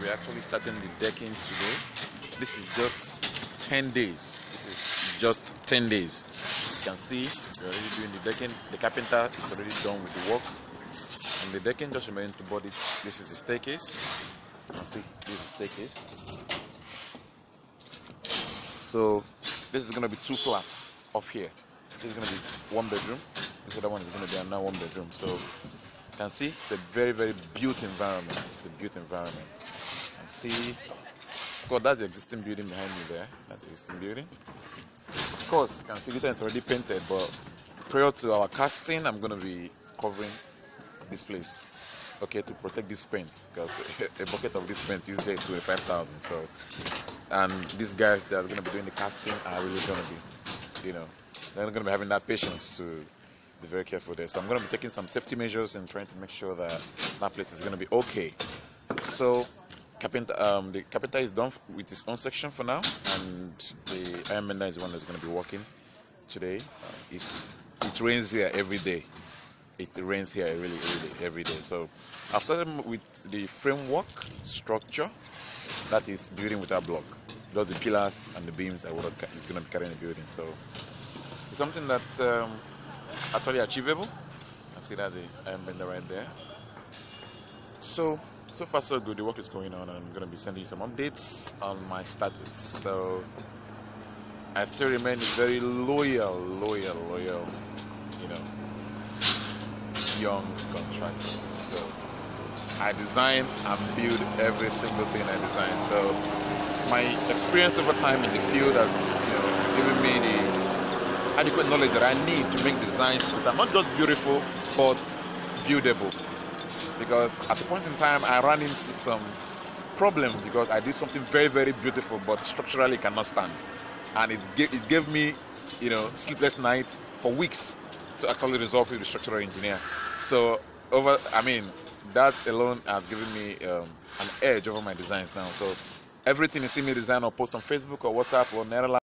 we're actually starting the decking today. This is just 10 days. This is just 10 days. You can see we're already doing the decking. The carpenter is already done with the work. And the decking just remains to board it. This is the staircase. You can see this is the staircase. So this is going to be 2 flats up here. This is going to be 1 bedroom. This other one is going to be another 1 bedroom. So you can see it's a very, very built environment. It's a built environment. And see, of course, that's the existing building behind me there. That's the existing building. Of course, you can see this one is already painted, but prior to our casting, I'm going to be covering this place, okay, to protect this paint, because a bucket of this paint usually is 25,000. So, and these guys that are going to be doing the casting are really going to be, they're going to be having that patience to be very careful there. So I'm going to be taking some safety measures and trying to make sure that that place is going to be okay. So the carpenter is done with his own section for now, and the iron mender is the one that's going to be working today. It rains here every day. It rains here really every day. So I've started with the framework structure, that is building without block. Those the pillars and the beams are what is going to be carrying the building. So it's something that's actually achievable. You can see that the iron bender right there. So far so good. The work is going on, and I'm going to be sending you some updates on my status. So I still remain very loyal, young contractor. So I design and build every single thing I design. So my experience over time in the field has, given me the adequate knowledge that I need to make designs that are not just beautiful but buildable. Because at the point in time I ran into some problems because I did something very, very beautiful but structurally cannot stand, and it gave me sleepless nights for weeks to actually resolve with the structural engineer. So that alone has given me an edge over my designs now. So everything you see me design or post on Facebook or WhatsApp or Netherlands